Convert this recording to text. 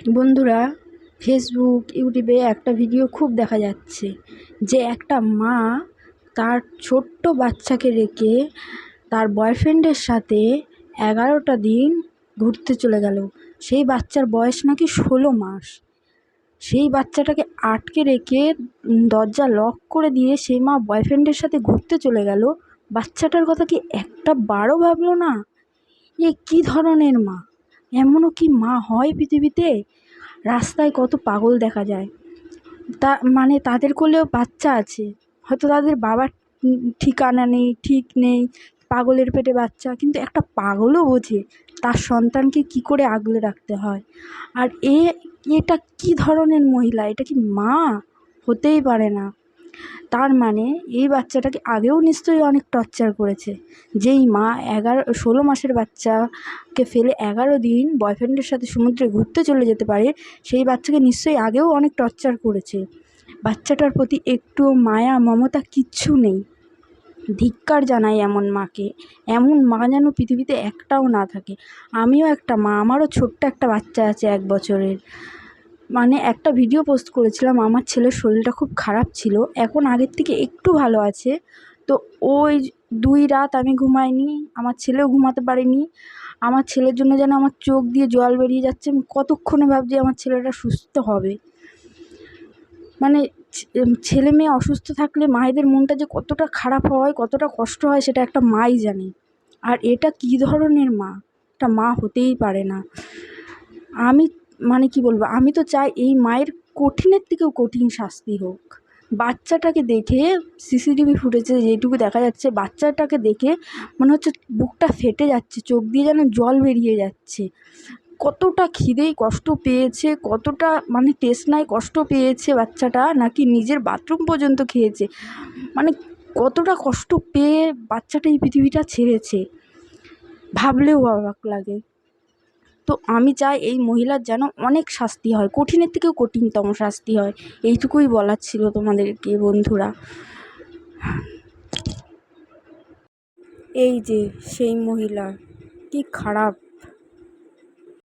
বন্ধুরা, ফেসবুক ইউটিউবে একটা ভিডিও খুব দেখা যাচ্ছে যে একটা মা তার ছোট্ট বাচ্চাকে রেখে তার বয়ফ্রেন্ডের সাথে 11টা দিন ঘুরতে চলে গেল। সেই বাচ্চার বয়স নাকি 16 মাস। সেই বাচ্চাটাকে আটকে রেখে দরজা লক করে দিয়ে সেই মা বয়ফ্রেন্ডের সাথে ঘুরতে চলে গেল। বাচ্চাটার কথা কি একটা বারও ভাবলো না? এ কী ধরনের মা? এমনও কি মা হয় পৃথিবীতে? রাস্তায় কত পাগল দেখা যায়, তাদের কোলেও বাচ্চা আছে, হয়তো তাদের বাবার ঠিকানা নেই, ঠিক নেই, পাগলের পেটে বাচ্চা, কিন্তু একটা পাগলও বোঝে তার সন্তানকে কি করে আগলে রাখতে হয়। আর এটা কি ধরনের মহিলা? এটা কি মা? হতেই পারে না। তার মানে এই বাচ্চাটাকে আগেও নিশ্চয়ই অনেক টর্চার করেছে। যেই মা 16 মাসের বাচ্চাকে ফেলে 11 দিন বয়ফ্রেন্ডের সাথে সমুদ্রে ঘুরতে চলে যেতে পারে, সেই বাচ্চাকে নিশ্চয়ই আগেও অনেক টর্চার করেছে। বাচ্চাটার প্রতি একটু মায়া মমতা কিচ্ছু নেই। ধিক্কার জানাই এমন মাকে। এমন মা যেন পৃথিবীতে একটাও না থাকে। আমিও একটা মা, আমারও ছোট্ট একটা বাচ্চা আছে 1 বছরের। একটা ভিডিও পোস্ট করেছিলাম, আমার ছেলের শরীরটা খুব খারাপ ছিল, এখন আগের থেকে একটু ভালো আছে। তো ওই 2 রাত আমি ঘুমাইনি, আমার ছেলেও ঘুমাতে পারেনি। আমার ছেলের জন্য যেন আমার চোখ দিয়ে জল বেরিয়ে যাচ্ছে। আমি কতক্ষণে ভাবছি আমার ছেলেটা সুস্থ হবে। ছেলে মেয়ে অসুস্থ থাকলে মায়েদের মনটা যে কতটা খারাপ হয়, কতটা কষ্ট হয়, সেটা একটা মাই জানে। আর এটা কী ধরনের মা? এটা মা হতেই পারে না। আমি কি বলবো, আমি তো চাই এই মায়ের কঠিনের থেকেও কঠিন শাস্তি হোক। বাচ্চাটাকে দেখে, সিসিটিভি ফুটেজে যেটুকু দেখা যাচ্ছে, বাচ্চাটাকে দেখে মনে হচ্ছে বুকটা ফেটে যাচ্ছে, চোখ দিয়ে যেন জল বেরিয়ে যাচ্ছে। কতটা খিদেই কষ্ট পেয়েছে, কতটা তৃষ্ণায় কষ্ট পেয়েছে বাচ্চাটা, নাকি নিজের বাথরুম পর্যন্ত খেয়েছে। কতটা কষ্ট পেয়ে বাচ্চাটা এই পৃথিবীটা ছেড়েছে, ভাবলেও অবাক লাগে। তো আমি চাই এই মহিলার যেন অনেক শাস্তি হয়, কঠিনের থেকেও কঠিনতম শাস্তি হয়। এইটুকুই বলার ছিল তোমাদেরকে বন্ধুরা। এই যে সেই মহিলা, কি খারাপ।